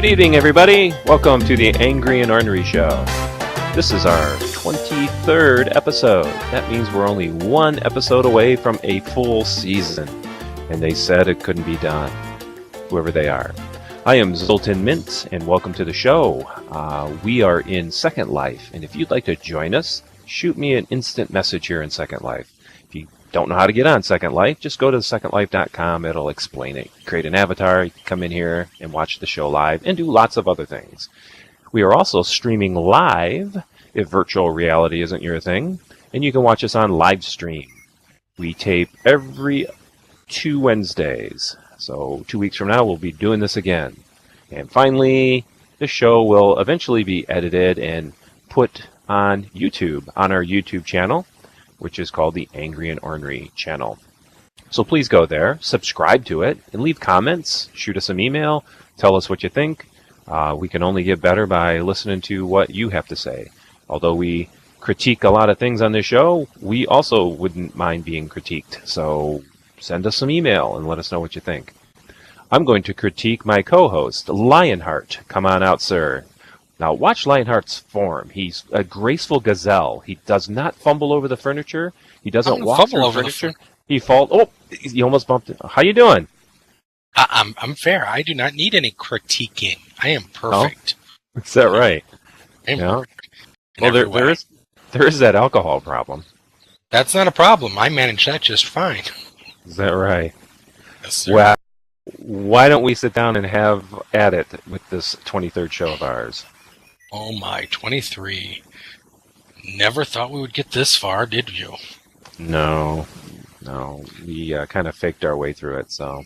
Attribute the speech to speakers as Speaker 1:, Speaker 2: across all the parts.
Speaker 1: Good evening, everybody. Welcome to the Angry and Ornery Show. This is our 23rd episode. That means we're only one episode away from a full season. And they said it couldn't be done, whoever they are. I am Zoltan Mintz, and welcome to the show. We are in Second Life, and if you'd like to join us, shoot me an instant message here in Second Life. If you don't know how to get on Second Life, just go to secondlife.com. It'll explain it. Create an avatar, you can come in here and watch the show live and do lots of other things. We are also streaming live if virtual reality isn't your thing, and you can watch us on live stream. We tape every 2 Wednesdays, so 2 weeks from now we'll be doing this again. And finally, the show will eventually be edited and put on YouTube, on our YouTube channel, which is called the Angry and Ornery channel. So please go there, subscribe to it, and leave comments. Shoot us an email. Tell us what you think. We can only get better by listening to what you have to say. Although we critique a lot of things on this show, we also wouldn't mind being critiqued. So send us some email and let us know what you think. I'm going to critique my co-host, Lionheart. Come on out, sir. Now, watch Lionheart's form. He's a graceful gazelle. He does not fumble over the furniture. He doesn't walk through over furniture. He falls. Oh, he almost bumped it. How you doing?
Speaker 2: I'm fair. I do not need any critiquing. I am perfect.
Speaker 1: Oh? Is that right?
Speaker 2: I'm perfect.
Speaker 1: Well, there is that alcohol problem.
Speaker 2: That's not a problem. I manage that just fine.
Speaker 1: Is that right?
Speaker 2: Yes, sir.
Speaker 1: Well, why don't we sit down and have at it with this 23rd show of ours?
Speaker 2: Oh my, 23. Never thought we would get this far, did you?
Speaker 1: No. We kind of faked our way through it, so.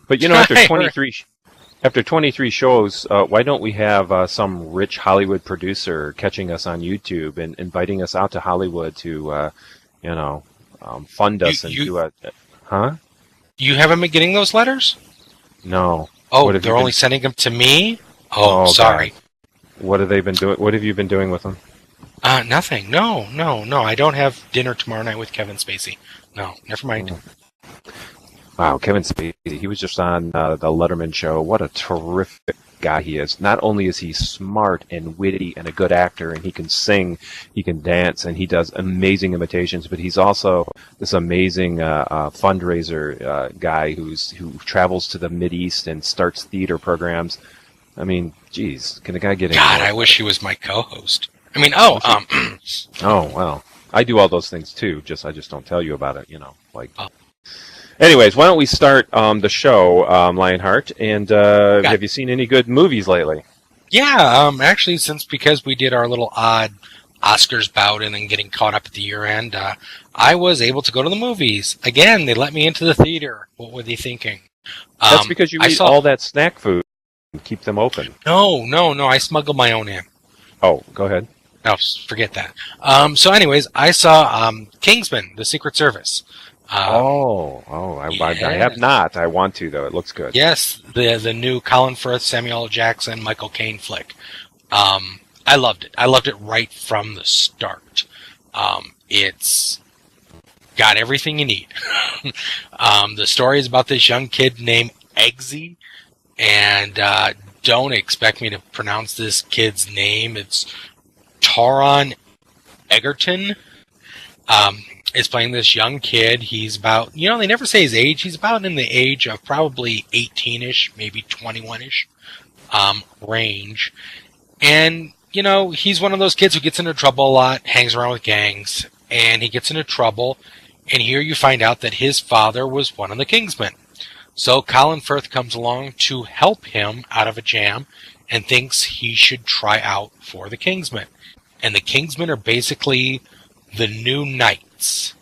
Speaker 1: But, after 23 shows, why don't we have some rich Hollywood producer catching us on YouTube and inviting us out to Hollywood to, fund us and do a... Huh?
Speaker 2: You haven't been getting those letters?
Speaker 1: No.
Speaker 2: Oh, they're only sending them to me? Oh, sorry.
Speaker 1: God. What have they been doing? What have you been doing with them?
Speaker 2: Nothing. No. I don't have dinner tomorrow night with Kevin Spacey. No, never mind.
Speaker 1: Wow, Kevin Spacey. He was just on the Letterman show. What a terrific guy he is. Not only is he smart and witty and a good actor, and he can sing, he can dance, and he does amazing imitations, but he's also this amazing fundraiser guy who travels to the Mideast and starts theater programs. I mean, geez, can a guy get in?
Speaker 2: God, I wish he was my co-host.
Speaker 1: Oh, well, I do all those things too. I just don't tell you about it, Anyways, why don't we start the show, Lionheart? And have you seen any good movies lately?
Speaker 2: Yeah, actually, because we did our little odd Oscars bout and then getting caught up at the year end, I was able to go to the movies. Again, they let me into the theater. What were they thinking?
Speaker 1: That's because you eat all that snack food and keep them open.
Speaker 2: No, I smuggled my own in.
Speaker 1: Oh, go ahead.
Speaker 2: No, forget that. So anyways, I saw Kingsman, The Secret Service.
Speaker 1: I have not. I want to, though. It looks good.
Speaker 2: Yes, the new Colin Firth, Samuel L. Jackson, Michael Caine flick. I loved it. I loved it right from the start. It's got everything you need. The story is about this young kid named Eggsy, and don't expect me to pronounce this kid's name. It's Taron Egerton. Is playing this young kid. He's about, they never say his age. He's about in the age of probably 18-ish, maybe 21-ish range. And, he's one of those kids who gets into trouble a lot, hangs around with gangs, and he gets into trouble. And here you find out that his father was one of the Kingsmen. So Colin Firth comes along to help him out of a jam and thinks he should try out for the Kingsmen. And the Kingsmen are basically the new Knights.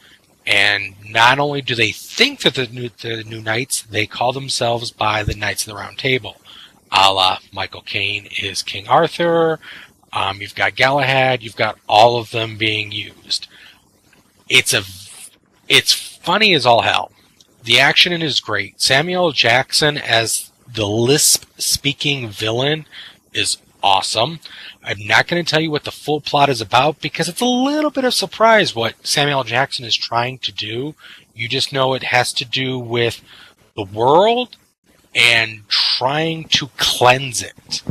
Speaker 2: And not only do they think that the new Knights, they call themselves by the Knights of the Round Table. A la Michael Caine is King Arthur. You've got Galahad. You've got all of them being used. It's funny as all hell. The action in it is great. Samuel L. Jackson as the lisp-speaking villain is awesome. I'm not going to tell you what the full plot is about because it's a little bit of surprise what Samuel L. Jackson is trying to do. You just know it has to do with the world and trying to cleanse it.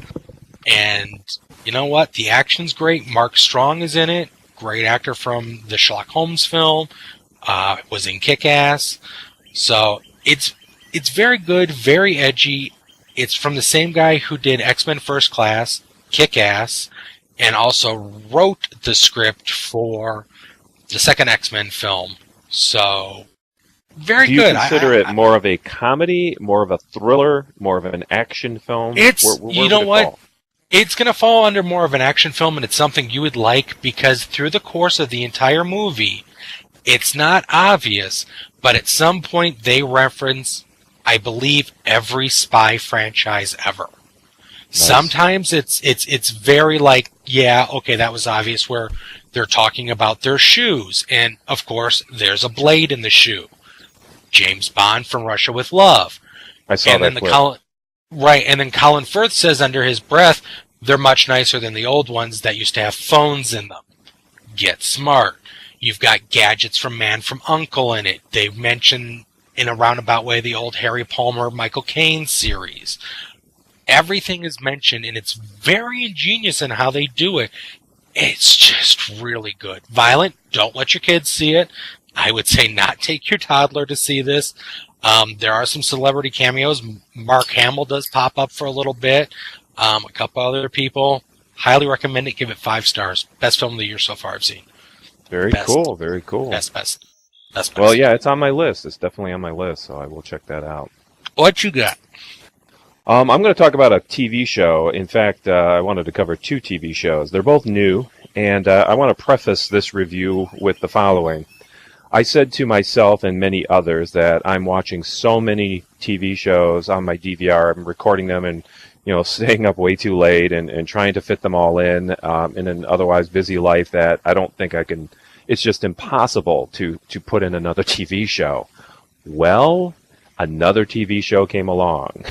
Speaker 2: And you know what? The action's great. Mark Strong is in it. Great actor from the Sherlock Holmes film. Was in Kick-Ass. So it's very good, very edgy. It's from the same guy who did X-Men First Class, Kick-Ass, and also wrote the script for the second X-Men film. So, very good.
Speaker 1: Do you consider it more of a comedy, more of a thriller, more of an action film?
Speaker 2: Where you know what? Fall? It's going to fall under more of an action film, and it's something you would like, because through the course of the entire movie, it's not obvious, but at some point they reference, I believe, every spy franchise ever. Nice. Sometimes it's very like, yeah, okay, that was obvious, where they're talking about their shoes, and of course there's a blade in the shoe. James Bond from Russia with Love.
Speaker 1: I saw that clip.
Speaker 2: Right, and then Colin Firth says under his breath, they're much nicer than the old ones that used to have phones in them. Get smart. You've got gadgets from Man from U.N.C.L.E. in it. They mention in a roundabout way the old Harry Palmer, Michael Caine series. Everything is mentioned, and it's very ingenious in how they do it. It's just really good. Violent, don't let your kids see it. I would say not take your toddler to see this. There are some celebrity cameos. Mark Hamill does pop up for a little bit. A couple other people. Highly recommend it. Give it 5 stars. Best film of the year so far I've seen.
Speaker 1: Very cool. Very cool.
Speaker 2: Best.
Speaker 1: Well, yeah, it's on my list. It's definitely on my list, so I will check that out.
Speaker 2: What you got?
Speaker 1: I'm going to talk about a TV show. In fact, I wanted to cover 2 TV shows. They're both new, and I want to preface this review with the following. I said to myself and many others that I'm watching so many TV shows on my DVR. I'm recording them and, staying up way too late and trying to fit them all in an otherwise busy life that I don't think I can. It's just impossible to put in another TV show. Well, another TV show came along.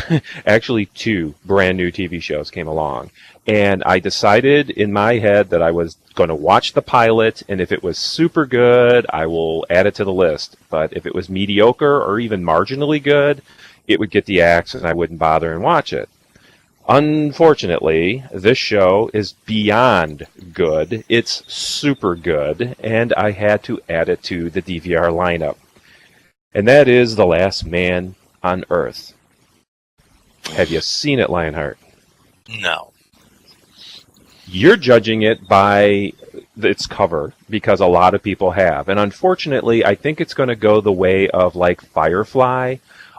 Speaker 1: Actually, 2 brand new TV shows came along. And I decided in my head that I was going to watch the pilot, and if it was super good, I will add it to the list. But if it was mediocre or even marginally good, it would get the axe and I wouldn't bother and watch it. Unfortunately, this show is beyond good. It's super good, and I had to add it to the DVR lineup. And that is The Last Man on Earth. Have you seen it, Lionheart?
Speaker 2: No.
Speaker 1: You're judging it by its cover, because a lot of people have. And unfortunately, I think it's going to go the way of, like, Firefly,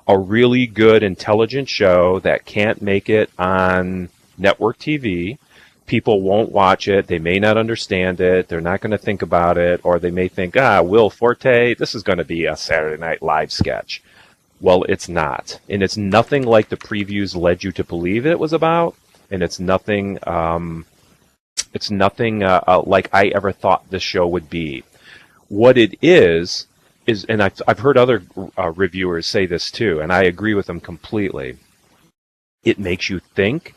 Speaker 1: a really good, intelligent show that can't make it on network TV. People won't watch it. They may not understand it. They're not going to think about it. Or they may think, Will Forte, this is going to be a Saturday Night Live sketch. Well, it's not. And it's nothing like the previews led you to believe it was about. And it's nothing like I ever thought this show would be. What it is, and I've heard other reviewers say this too, and I agree with them completely. It makes you think.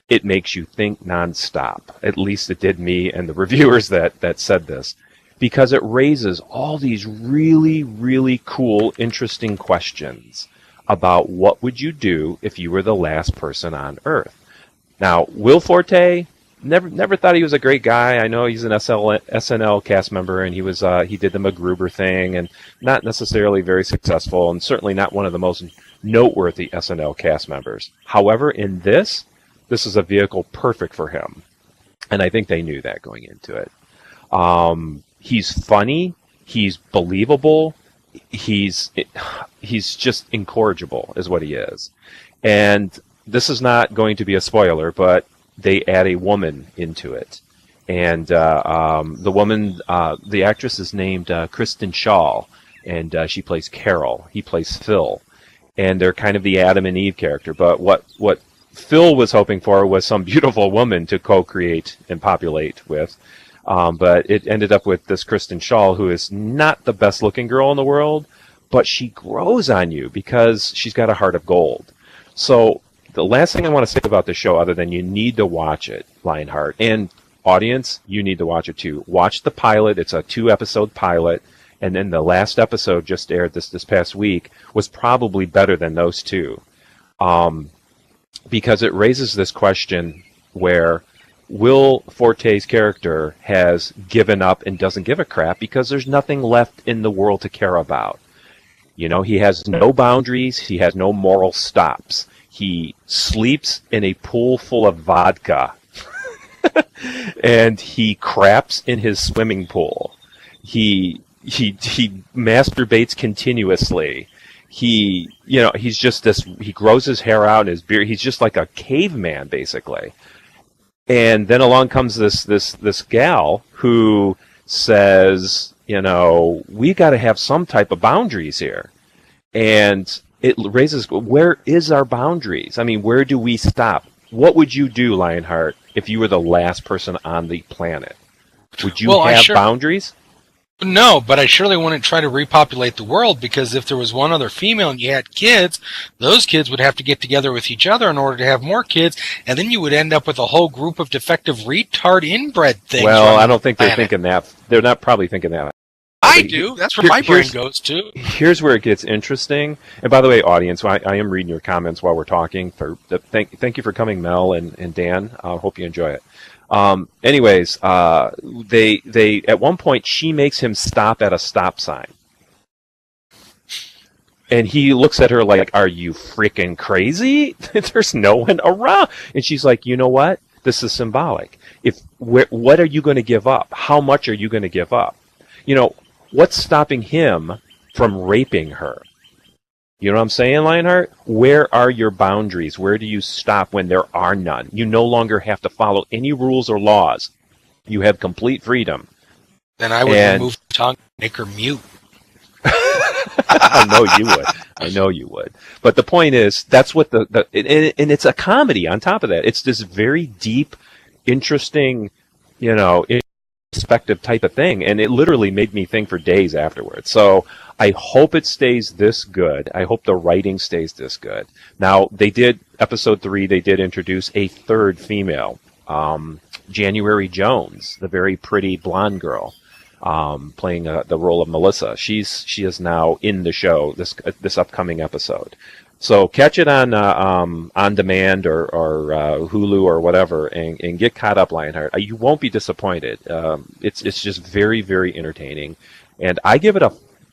Speaker 1: It makes you think nonstop. At least it did me and the reviewers that said this, because it raises all these really, really cool, interesting questions about what would you do if you were the last person on Earth. Now, Will Forte, never thought he was a great guy. I know he's an SNL cast member, and he did the MacGruber thing, and not necessarily very successful, and certainly not one of the most noteworthy SNL cast members. However, in this is a vehicle perfect for him, and I think they knew that going into it. He's funny, he's believable, he's just incorrigible, is what he is. And this is not going to be a spoiler, but they add a woman into it. And the woman, the actress is named Kristen Schaal, and she plays Carol. He plays Phil. And they're kind of the Adam and Eve character. But what Phil was hoping for was some beautiful woman to co-create and populate with. But it ended up with this Kristen Schaal, who is not the best-looking girl in the world, but she grows on you because she's got a heart of gold. So the last thing I want to say about the show, other than you need to watch it, Lionheart, and audience, you need to watch it too. Watch the pilot. It's a 2-episode pilot, and then the last episode just aired this past week was probably better than those 2. because it raises this question where Will Forte's character has given up and doesn't give a crap because there's nothing left in the world to care about. You know, he has no boundaries. He has no moral stops. He sleeps in a pool full of vodka. And he craps in his swimming pool. He masturbates continuously. He's just this, he grows his hair out and his beard. He's just like a caveman, basically. And then along comes this gal who says, we got to have some type of boundaries here. And it raises, where is our boundaries? I mean, where do we stop? What would you do, Lionheart, if you were the last person on the planet? Would you have boundaries?
Speaker 2: No, but I surely wouldn't try to repopulate the world, because if there was one other female and you had kids, those kids would have to get together with each other in order to have more kids, and then you would end up with a whole group of defective retard inbred things.
Speaker 1: Well, I don't think they're thinking that. They're not probably thinking that.
Speaker 2: I do. That's where my brain goes to.
Speaker 1: Here's where it gets interesting. And by the way, audience, I am reading your comments while we're talking. Thank you for coming, Mel and Dan. I hope you enjoy it. Anyways, they at one point she makes him stop at a stop sign, and he looks at her like, "Are you freaking crazy? There's no one around." And she's like, "You know what? This is symbolic. What are you going to give up? How much are you going to give up? What's stopping him from raping her?" You know what I'm saying, Lionheart? Where are your boundaries? Where do you stop when there are none? You no longer have to follow any rules or laws. You have complete freedom.
Speaker 2: Then I would remove the tongue, make her mute.
Speaker 1: I know you would. But the point is, that's what and it's a comedy on top of that. It's this very deep, interesting, introspective type of thing, and it literally made me think for days afterwards. So I hope it stays this good. I hope the writing stays this good. Now, episode 3, they did introduce a third female, January Jones, the very pretty blonde girl, playing the role of Melissa. She is now in the show, this upcoming episode. So catch it on demand or Hulu or whatever, and get caught up, Lionheart. You won't be disappointed. It's just very, very entertaining, and I give it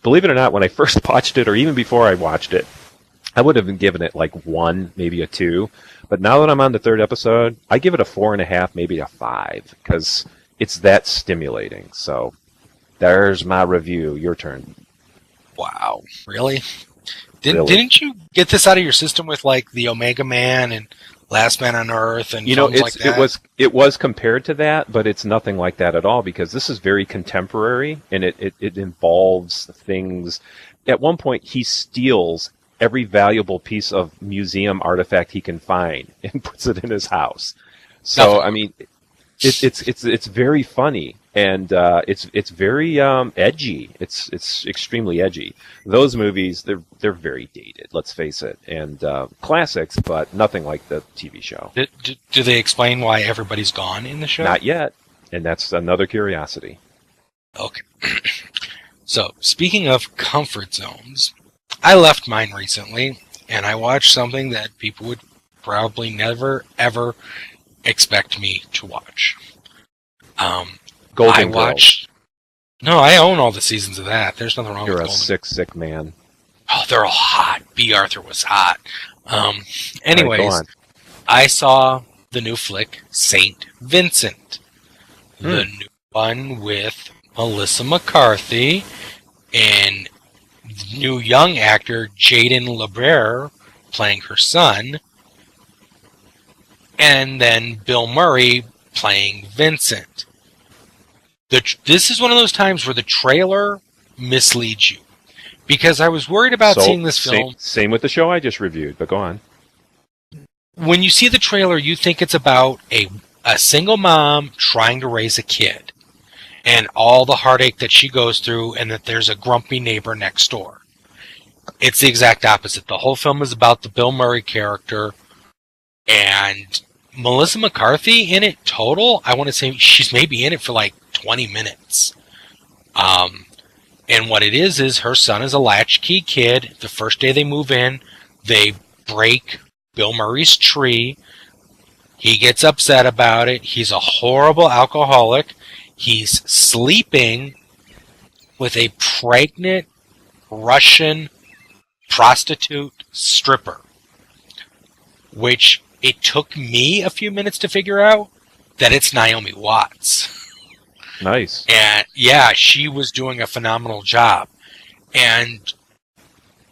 Speaker 1: believe it or not, when I first watched it, or even before I watched it, I would have given it like 1, maybe a 2. But now that I'm on the 3rd episode, I give it a 4.5, maybe a 5, because it's that stimulating. So there's my review. Your turn.
Speaker 2: Wow, really? Didn't you get this out of your system with like the Omega Man and Last Man on Earth and films like that?
Speaker 1: It was compared to that, but it's nothing like that at all, because this is very contemporary, and it involves things. At one point, he steals every valuable piece of museum artifact he can find and puts it in his house. So I mean, it's very funny, and it's very edgy. It's extremely edgy. Those movies, they're very dated. Let's face it, and classics, but nothing like the TV show.
Speaker 2: Do they explain why everybody's gone in the show?
Speaker 1: Not yet, and that's another curiosity. Okay.
Speaker 2: So speaking of comfort zones, I left mine recently, and I watched something that people would probably never ever expect me to watch.
Speaker 1: Golden Girls.
Speaker 2: No, I own all the seasons of that. There's nothing wrong with Golden.
Speaker 1: You're a sick man.
Speaker 2: Oh, they're all hot. B. Arthur was hot. Anyways, right, I saw the new flick, St. Vincent. The new one with Melissa McCarthy and new young actor Jaden LeBert playing her son. And then Bill Murray playing Vincent. This is one of those times where the trailer misleads you. Because I was worried about seeing this film.
Speaker 1: Same with the show I just reviewed, but go on.
Speaker 2: When you see the trailer, you think it's about a single mom trying to raise a kid. And all the heartache that she goes through, and that there's a grumpy neighbor next door. It's the exact opposite. The whole film is about the Bill Murray character. And Melissa McCarthy in it total, I want to say she's maybe in it for like 20 minutes. And what it is her son is a latchkey kid. The first day they move in, they break Bill Murray's tree. He gets upset about it. He's a horrible alcoholic. He's sleeping with a pregnant Russian prostitute stripper, which it took me a few minutes to figure out that it's Naomi Watts.
Speaker 1: Nice.
Speaker 2: And yeah, she was doing a phenomenal job. And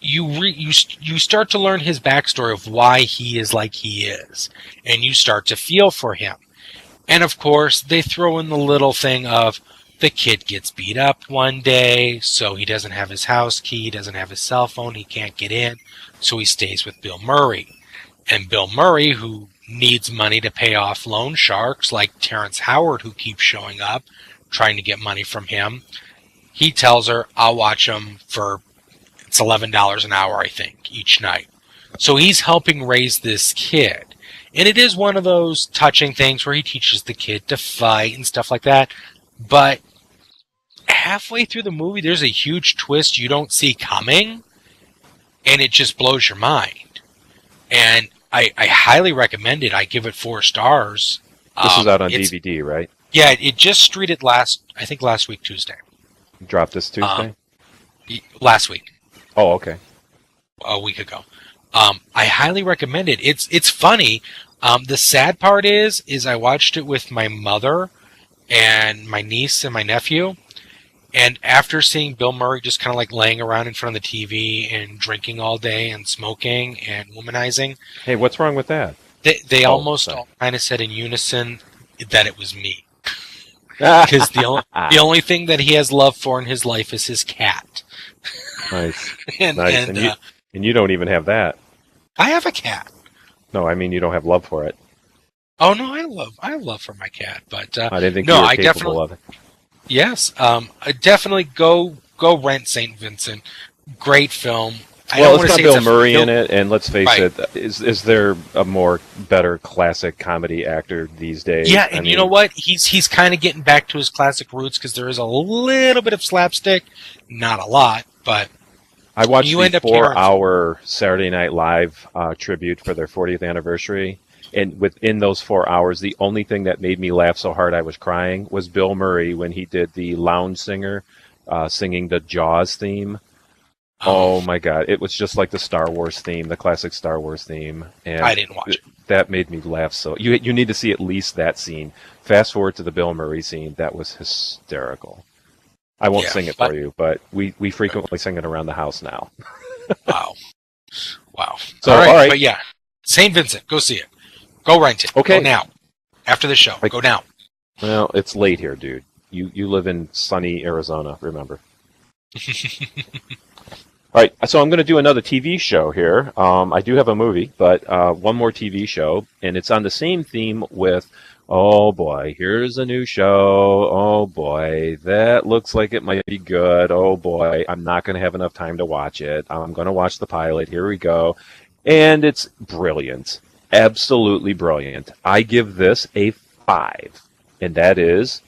Speaker 2: you start to learn his backstory of why he is like he is, and you start to feel for him. And of course, they throw in the little thing of the kid gets beat up one day, so he doesn't have his house key, he doesn't have his cell phone, he can't get in, so he stays with Bill Murray. And Bill Murray, who needs money to pay off loan sharks like Terrence Howard, who keeps showing up, trying to get money from him, he tells her, I'll watch him for, it's $11 an hour, I think, each night. So he's helping raise this kid. And it is one of those touching things where he teaches the kid to fight and stuff like that. But halfway through the movie, there's a huge twist you don't see coming, and it just blows your mind. And I highly recommend it. I give it 4 stars.
Speaker 1: This is out on DVD, right?
Speaker 2: Yeah, it just streeted last week, Tuesday.
Speaker 1: Dropped this Tuesday?
Speaker 2: Last week.
Speaker 1: Oh, okay.
Speaker 2: A week ago. I highly recommend it. It's funny. The sad part is I watched it with my mother and my niece and my nephew. And after seeing Bill Murray just kind of like laying around in front of the TV and drinking all day and smoking and womanizing.
Speaker 1: Hey, what's wrong with that?
Speaker 2: They almost all kind of said in unison that it was me. Because the only thing that he has love for in his life is his cat.
Speaker 1: Nice.
Speaker 2: Nice.
Speaker 1: And you don't even have that.
Speaker 2: I have a cat.
Speaker 1: No, I mean you don't have love for it.
Speaker 2: Oh no, I have love for my cat, but
Speaker 1: I didn't think
Speaker 2: no,
Speaker 1: you were
Speaker 2: I
Speaker 1: capable
Speaker 2: definitely
Speaker 1: of it.
Speaker 2: yes, I definitely go rent Saint Vincent. Great film.
Speaker 1: Well, it's got Bill Murray in it, and let's face
Speaker 2: right.
Speaker 1: it, is there a better classic comedy actor these days?
Speaker 2: Yeah, and you know what? He's kind of getting back to his classic roots because there is a little bit of slapstick, not a lot, but
Speaker 1: I watched the 4-hour Saturday Night Live tribute for their 40th anniversary, and within those 4 hours, the only thing that made me laugh so hard I was crying was Bill Murray when he did the lounge singer singing the Jaws theme. Oh my God! It was just like the Star Wars theme, the classic Star Wars theme, and
Speaker 2: I didn't watch it.
Speaker 1: That made me laugh. So you need to see at least that scene. Fast forward to the Bill Murray scene. That was hysterical. I won't sing it for you, but we frequently sing it around the house now.
Speaker 2: Wow.
Speaker 1: So
Speaker 2: all right, but yeah, Saint Vincent, go see it. Go rent it.
Speaker 1: Okay,
Speaker 2: go now. After the show, go now.
Speaker 1: Well, it's late here, dude. You live in sunny Arizona, remember? All right, so I'm going to do another TV show here. I do have a movie, but one more TV show, and it's on the same theme with, oh boy, here's a new show. Oh boy, that looks like it might be good. Oh boy, I'm not going to have enough time to watch it. I'm going to watch the pilot. Here we go. And it's brilliant. Absolutely brilliant. I give this a 5, and that is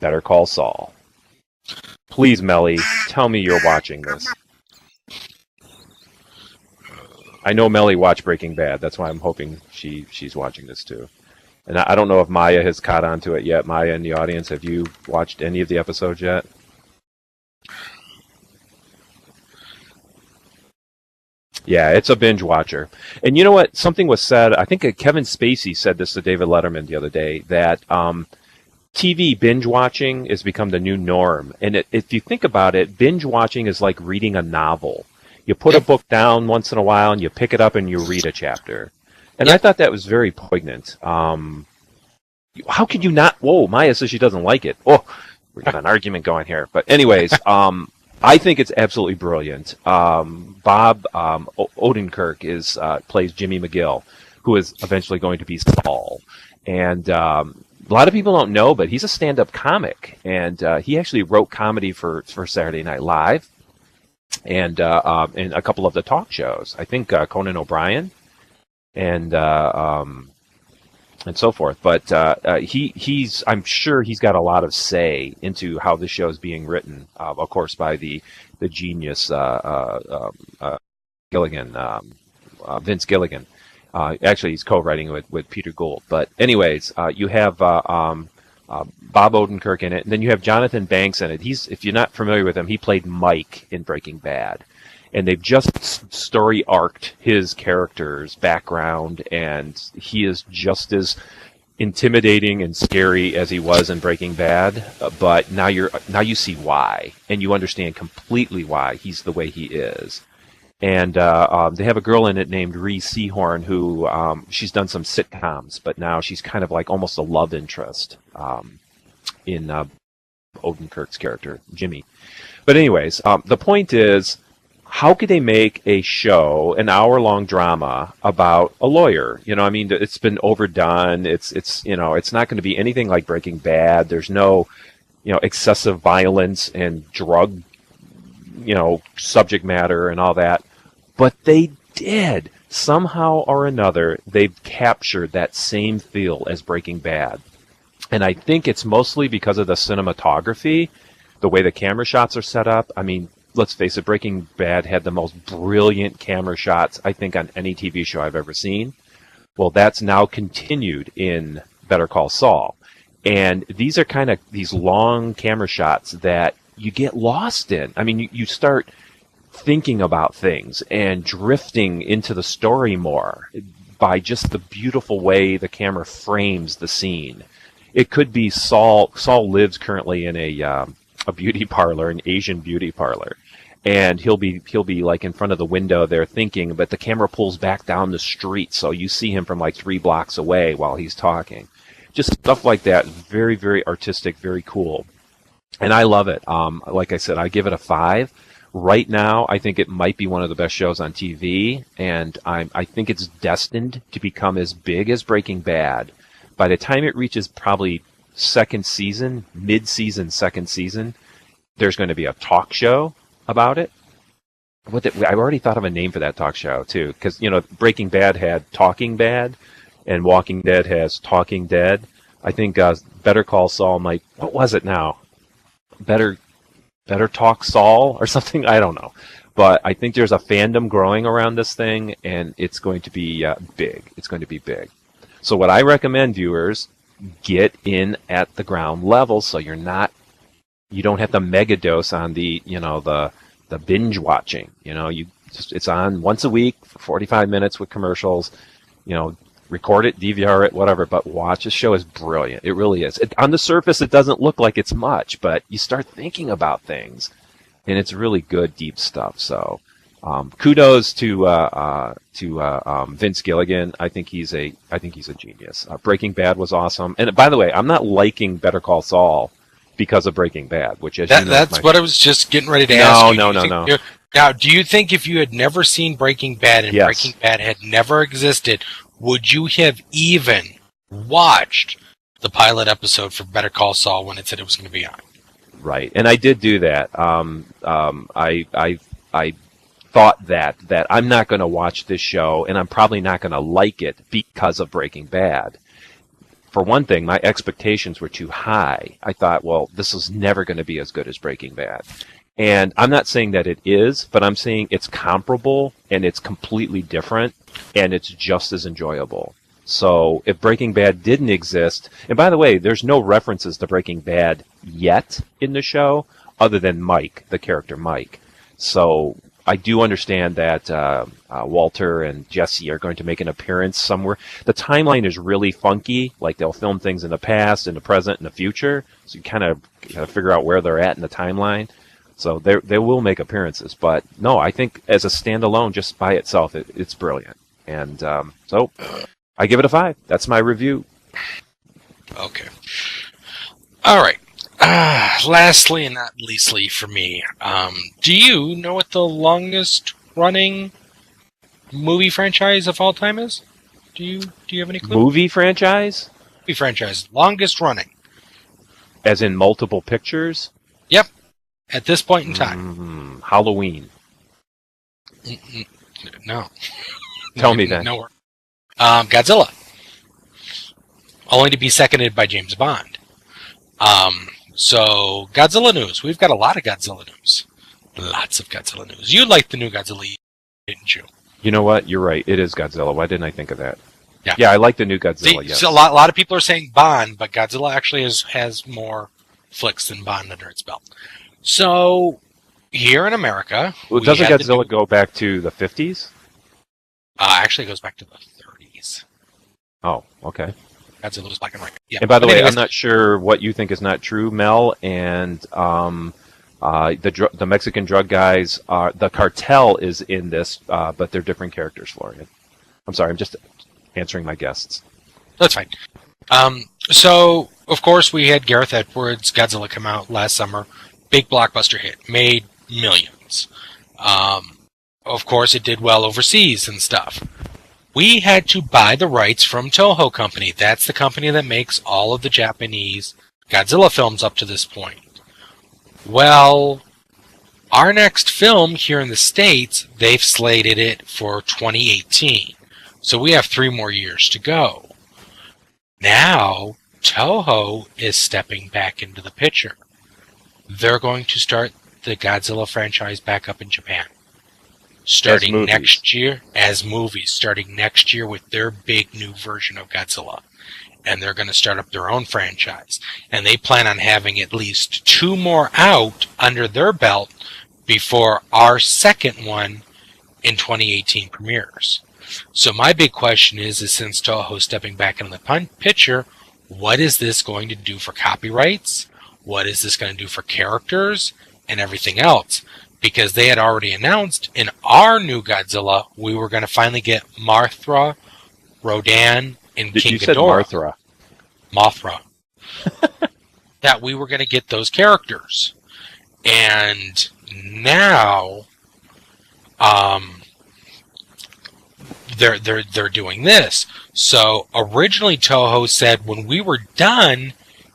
Speaker 1: Better Call Saul. Please, Melly, tell me you're watching this. I know Melly watched Breaking Bad. That's why I'm hoping she's watching this too. And I don't know if Maya has caught on to it yet. Maya in the audience, have you watched any of the episodes yet? Yeah, it's a binge watcher. And you know what? Something was said, I think Kevin Spacey said this to David Letterman the other day, that TV binge watching has become the new norm. And if you think about it, binge watching is like reading a novel. You put a book down once in a while and you pick it up and you read a chapter. And I thought that was very poignant. How could you not? Whoa, Maya says she doesn't like it. Oh, we got an argument going here. But anyways, I think it's absolutely brilliant. Bob Odenkirk plays Jimmy McGill, who is eventually going to be Saul. And a lot of people don't know, but he's a stand-up comic. And he actually wrote comedy for Saturday Night Live. And a couple of the talk shows. I think Conan O'Brien and so forth. But I'm sure he's got a lot of say into how the show is being written. Of course, by the genius Gilligan, Vince Gilligan. Actually, he's co-writing with Peter Gould. But anyways, you have Bob Odenkirk in it, and then you have Jonathan Banks in it. If you're not familiar with him, he played Mike in Breaking Bad. And they've just story arced his character's background, and he is just as intimidating and scary as he was in Breaking Bad. But now you see why, and you understand completely why he's the way he is. And they have a girl in it named Rhys Seehorn who she's done some sitcoms, but now she's kind of like almost a love interest in Odenkirk's character, Jimmy. But anyways, the point is, how could they make a show, an hour-long drama about a lawyer? You know, I mean, it's been overdone. It's not going to be anything like Breaking Bad. There's no, excessive violence and drug, subject matter and all that. But they did. Somehow or another, they've captured that same feel as Breaking Bad. And I think it's mostly because of the cinematography, the way the camera shots are set up. I mean, let's face it, Breaking Bad had the most brilliant camera shots, I think, on any TV show I've ever seen. Well, that's now continued in Better Call Saul. And these are kind of these long camera shots that you get lost in. I mean, you start thinking about things and drifting into the story more by just the beautiful way the camera frames the scene. It could be Saul lives currently in a beauty parlor, an Asian beauty parlor. And he'll be like in front of the window there thinking, but the camera pulls back down the street, so you see him from like 3 blocks away while he's talking. Just stuff like that. Very, very artistic, very cool. And I love it. Like I said, I give it a 5. Right now, I think it might be one of the best shows on TV, and I think it's destined to become as big as Breaking Bad. By the time it reaches probably second season, mid-season, second season, there's going to be a talk show about it. I already thought of a name for that talk show too, because Breaking Bad had Talking Bad, and Walking Dead has Talking Dead. I think Better Call Saul might. What was it now? Better Talk Saul or something. I don't know, but I think there's a fandom growing around this thing, and it's going to be big. It's going to be big. So what I recommend, viewers, get in at the ground level, so you don't have to mega dose on the binge watching. It's on once a week for 45 minutes with commercials. Record it, DVR it, whatever, but watch. The show is brilliant. It really is. On the surface, it doesn't look like it's much, but you start thinking about things, and it's really good, deep stuff. So, kudos to Vince Gilligan. I think he's a genius. Breaking Bad was awesome, and by the way, I'm not liking Better Call Saul because of Breaking Bad, which
Speaker 2: that's what I was just getting ready to ask you. No. Now, do you think if you had never seen Breaking Bad and Breaking Bad had never existed, would you have even watched the pilot episode for Better Call Saul when it said it was going to be on?
Speaker 1: Right, and I did do that. I thought that I'm not going to watch this show, and I'm probably not going to like it because of Breaking Bad. For one thing, my expectations were too high. I thought, well, this is never going to be as good as Breaking Bad. And I'm not saying that it is, but I'm saying it's comparable, and it's completely different, and it's just as enjoyable. So if Breaking Bad didn't exist, and by the way, there's no references to Breaking Bad yet in the show, other than Mike, the character Mike. So I do understand that Walter and Jesse are going to make an appearance somewhere. The timeline is really funky. Like, they'll film things in the past, in the present, in the future. So you kind of gotta figure out where they're at in the timeline. So they will make appearances. But no, I think as a standalone, just by itself, it's brilliant. And so I give it a 5. That's my review.
Speaker 2: Okay. All right. Lastly and not leastly for me, do you know what the longest running movie franchise of all time is? Do you have any clue?
Speaker 1: Movie franchise?
Speaker 2: Movie franchise. Longest running.
Speaker 1: As in multiple pictures?
Speaker 2: Yep. At this point in time.
Speaker 1: Halloween.
Speaker 2: No.
Speaker 1: Tell me then.
Speaker 2: No. Godzilla. Only to be seconded by James Bond. So, Godzilla news. We've got a lot of Godzilla news. Lots of Godzilla news. You liked the new Godzilla, didn't you?
Speaker 1: You know what? You're right. It is Godzilla. Why didn't I think of that?
Speaker 2: Yeah.
Speaker 1: Yeah, I like the new Godzilla. Yes.
Speaker 2: So a lot of people are saying Bond, but Godzilla actually has more flicks than Bond under its belt. So here in America,
Speaker 1: Well, doesn't Godzilla go back to the 50s?
Speaker 2: Actually, it goes back to the 30s.
Speaker 1: Oh, okay.
Speaker 2: Godzilla's black and white. Yeah.
Speaker 1: And by the way, I'm not sure what you think is not true, Mel, and the Mexican drug guys the cartel is in this, but they're different characters, Florian. I'm sorry, I'm just answering my guests.
Speaker 2: That's fine. So, of course, we had Gareth Edwards' Godzilla come out last summer. Big blockbuster hit. Made millions. Of course, it did well overseas and stuff. We had to buy the rights from Toho Company. That's the company that makes all of the Japanese Godzilla films up to this point. Well, our next film here in the States, they've slated it for 2018. So we have 3 more years to go. Now, Toho is stepping back into the picture. They're going to start the Godzilla franchise back up in Japan. Starting next year, as movies, starting next year with their big new version of Godzilla. And they're going to start up their own franchise. And they plan on having at least 2 more out under their belt before our second one in 2018 premieres. So my big question is since Toho's stepping back into the picture, what is this going to do for copyrights? What is this going to do for characters and everything else? Because they had already announced in our new Godzilla, we were going to finally get Mothra, Rodan, and King Ghidorah. You said Mothra. That we were going to get those characters. And now they're doing this. So originally Toho said when we were done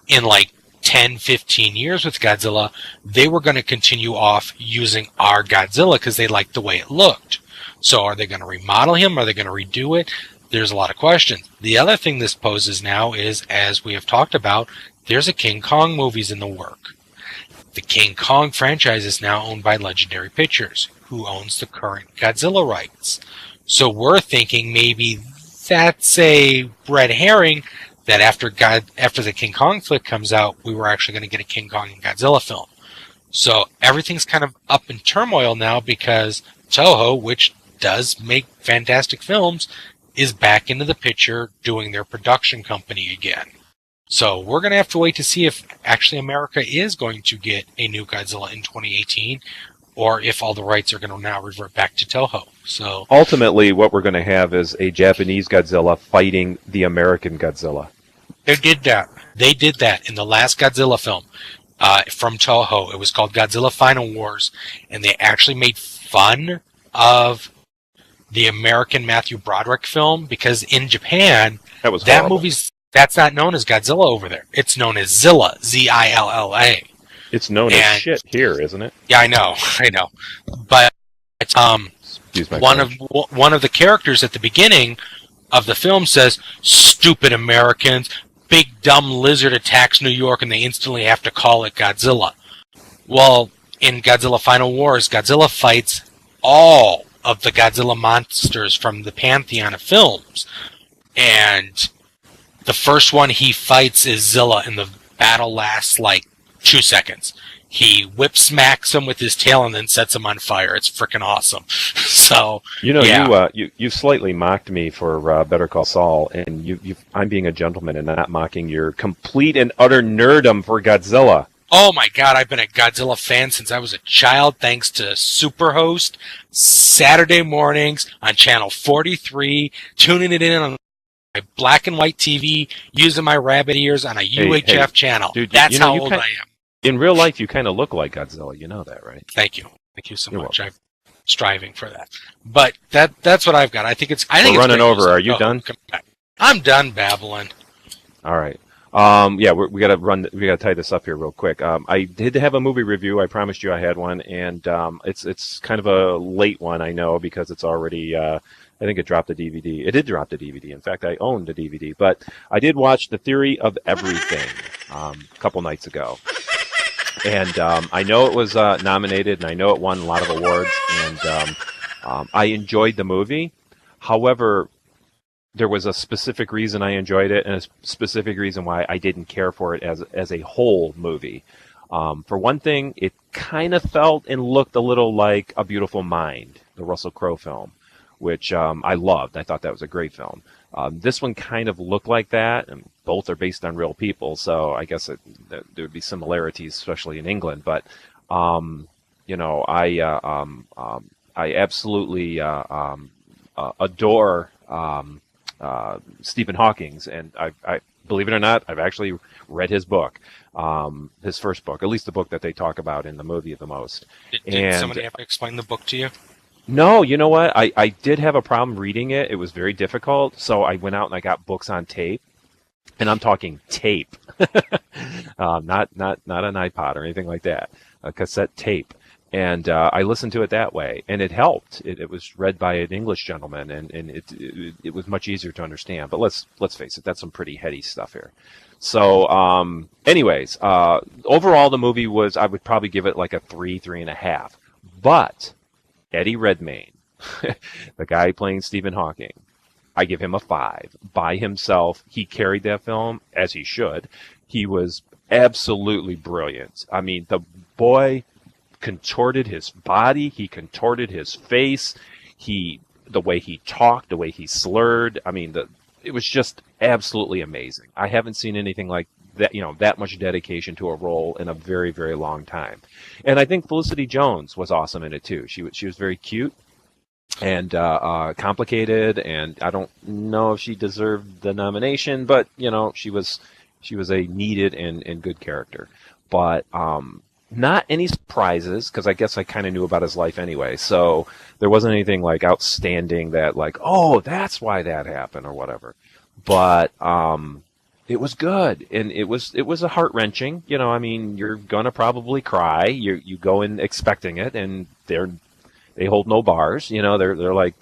Speaker 2: in like 10, 15 years with Godzilla, they were going to continue off using our Godzilla because they liked the way it looked. So are they going to remodel him? Are they going to redo it? There's a lot of questions. The other thing this poses now is, as we have talked about, there's a King Kong movies in the work. The King Kong franchise is now owned by Legendary Pictures, who owns the current Godzilla rights. So we're thinking maybe that's a red herring that after the King Kong flick comes out, we were actually going to get a King Kong and Godzilla film. So everything's kind of up in turmoil now because Toho, which does make fantastic films, is back into the picture doing their production company again. So we're going to have to wait to see if actually America is going to get a new Godzilla in 2018 or if all the rights are going to now revert back to Toho. So
Speaker 1: ultimately, what we're going to have is a Japanese Godzilla fighting the American Godzilla.
Speaker 2: They did that. They did that in the last Godzilla film from Toho. It was called Godzilla Final Wars, and they actually made fun of the American Matthew Broderick film because in Japan, that's not known as Godzilla over there. It's known as Zilla, Zilla.
Speaker 1: It's known as shit here, isn't it?
Speaker 2: Yeah, I know. But one of the characters at the beginning of the film says, "Stupid Americans, big dumb lizard attacks New York and they instantly have to call it Godzilla." Well, in Godzilla Final Wars, Godzilla fights all of the Godzilla monsters from the pantheon of films. And the first one he fights is Zilla, and the battle lasts like 2 seconds. He whip smacks him with his tail and then sets him on fire. It's freaking awesome. So
Speaker 1: you slightly mocked me for Better Call Saul, and I'm being a gentleman and not mocking your complete and utter nerdum for Godzilla.
Speaker 2: Oh my God, I've been a Godzilla fan since I was a child, thanks to Superhost, Saturday mornings on Channel 43, tuning it in on my black and white TV, using my rabbit ears on a UHF channel.
Speaker 1: Dude,
Speaker 2: that's how old I am.
Speaker 1: In real life, you kind of look like Godzilla. You know that, right?
Speaker 2: Thank you. Thank you so much. I'm striving for that. But that's what I've got. I think it's
Speaker 1: running over. Are you done?
Speaker 2: I'm done babbling.
Speaker 1: All right. We gotta tie this up here real quick. I did have a movie review. I promised you I had one, and it's kind of a late one, I know, because it's already I think it dropped the DVD. It did drop the DVD. In fact, I owned the DVD, but I did watch The Theory of Everything a couple nights ago, and I know it was nominated, and I know it won a lot of awards, and I enjoyed the movie. However, there was a specific reason I enjoyed it and a specific reason why I didn't care for it as a whole movie. For one thing, it kind of felt and looked a little like A Beautiful Mind, the Russell Crowe film, which I loved. I thought that was a great film. This one kind of looked like that, and both are based on real people, so I guess there would be similarities, especially in England. But I absolutely adore Stephen Hawking's, and I believe it or not, I've actually read his book, his first book, at least the book that they talk about in the movie the most.
Speaker 2: Did somebody have to explain the book to you?
Speaker 1: No, you know what? I did have a problem reading it. It was very difficult, so I went out and I got books on tape, and I'm talking tape, not an iPod or anything like that, a cassette tape. And I listened to it that way, and it helped. It was read by an English gentleman, and it was much easier to understand. But let's face it, that's some pretty heady stuff here. So, anyways, overall the movie was, I would probably give it like a 3.5. But Eddie Redmayne, the guy playing Stephen Hawking, I give him a 5. By himself, he carried that film, as he should. He was absolutely brilliant. I mean, the boy contorted his body, he contorted his face, the way he talked, the way he slurred. I mean, it was just absolutely amazing. I haven't seen anything like that, that much dedication to a role in a very, very long time. And I think Felicity Jones was awesome in it too. She was very cute and complicated, and I don't know if she deserved the nomination, but she was a needed and good character. But not any surprises, because I guess I kind of knew about his life anyway, so there wasn't anything like outstanding that like, oh, that's why that happened or whatever. But it was good, and it was a heart-wrenching. I mean, you're gonna probably cry. You go in expecting it, and they hold no bars. They're like,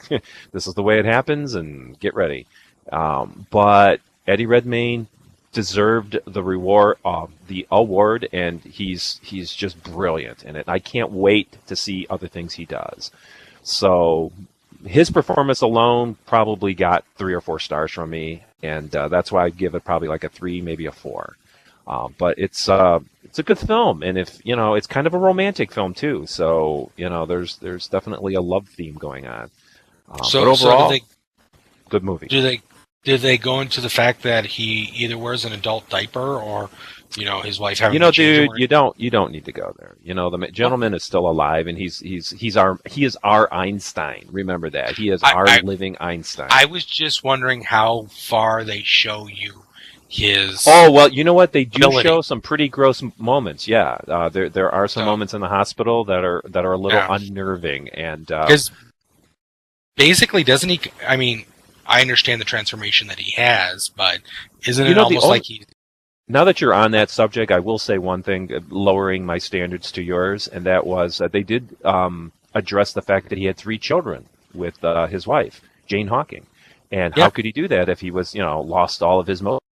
Speaker 1: this is the way it happens, and get ready. But Eddie Redmayne deserved the award, and he's just brilliant in it. I can't wait to see other things he does. So his performance alone probably got 3 or 4 stars from me, and that's why I give it probably like a 3, maybe a 4. But it's a good film, and it's kind of a romantic film too. So there's definitely a love theme going on. But overall, good movie.
Speaker 2: Did they go into the fact that he either wears an adult diaper or, his wife having to change him?
Speaker 1: You don't need to go there. The gentleman is still alive, and he is our Einstein. Remember that. He is our living Einstein.
Speaker 2: I was just wondering how far they show you his.
Speaker 1: Oh, well, you know what? They do
Speaker 2: ability.
Speaker 1: show some pretty gross moments. Yeah. There are some moments in the hospital that are a little unnerving, and
Speaker 2: because basically, doesn't he? I mean, I understand the transformation that he has, but isn't it almost like he?
Speaker 1: Now that you're on that subject, I will say one thing, lowering my standards to yours, and that was that they did address the fact that he had 3 children with his wife, Jane Hawking. And how could he do that if he was, lost all of his motor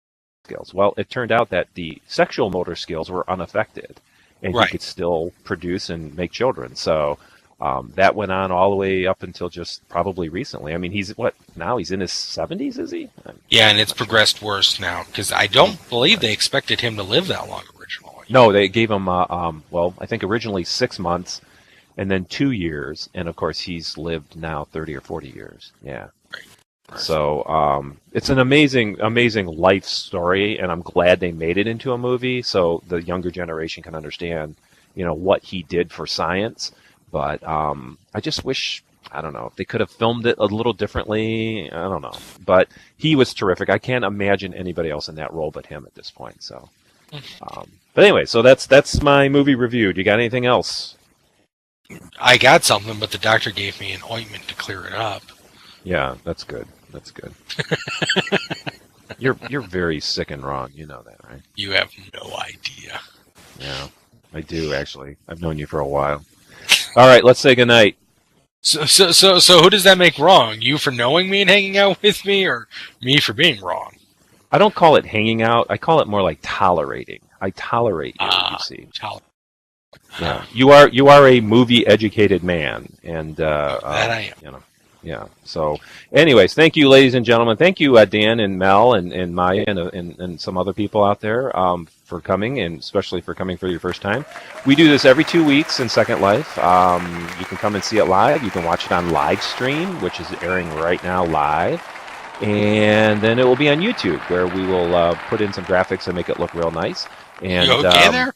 Speaker 1: skills? Well, it turned out that the sexual motor skills were unaffected, and he could still produce and make children. So that went on all the way up until just probably recently. I mean, he's now? He's in his 70s, is he?
Speaker 2: Yeah, and it's progressed worse now, because I don't believe they expected him to live that long originally.
Speaker 1: No, they gave him, I think originally 6 months, and then 2 years, and of course he's lived now 30 or 40 years. Yeah. Right. So it's an amazing life story, and I'm glad they made it into a movie so the younger generation can understand, what he did for science. But I just wish, I don't know, if they could have filmed it a little differently. I don't know. But he was terrific. I can't imagine anybody else in that role but him at this point. So, but anyway, so that's my movie review. Do you got anything else?
Speaker 2: I got something, but the doctor gave me an ointment to clear it up.
Speaker 1: Yeah, that's good. That's good. You're very sick and wrong. You know that, right?
Speaker 2: You have no idea.
Speaker 1: Yeah, I do actually. I've known you for a while. All right, let's say goodnight.
Speaker 2: So who does that make wrong? You for knowing me and hanging out with me, or me for being wrong?
Speaker 1: I don't call it hanging out. I call it more like tolerating. I tolerate you, you see. Yeah, you are a movie educated man, and
Speaker 2: That I am.
Speaker 1: you know, yeah. So, anyways, thank you, ladies and gentlemen. Thank you, Dan and Mel and Maya and some other people out there for coming, and especially for coming for your first time. We do this every 2 weeks in Second Life. You can come and see it live. You can watch it on live stream, which is airing right now live. And then it will be on YouTube, where we will put in some graphics and make it look real nice. And
Speaker 2: You okay there?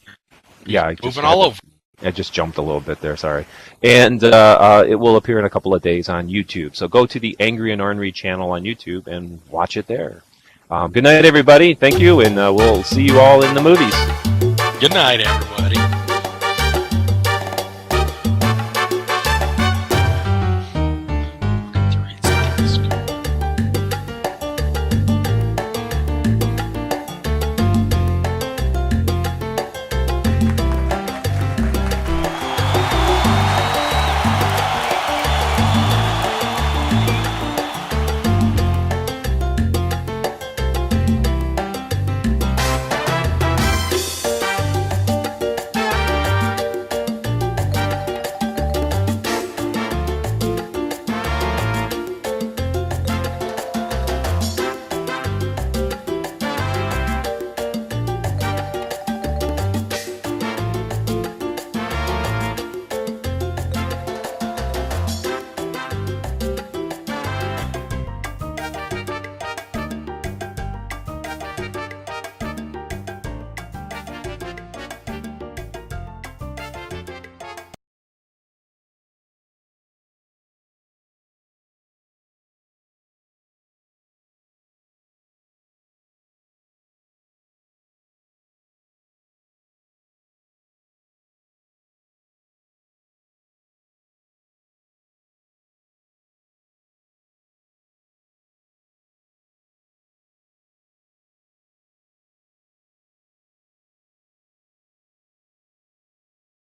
Speaker 1: yeah,
Speaker 2: Moving all over.
Speaker 1: I just jumped a little bit there, sorry. And it will appear in a couple of days on YouTube. So go to the Angry and Ornery channel on YouTube and watch it there. Good night, everybody. Thank you, and we'll see you all in the movies.
Speaker 2: Good night, everyone.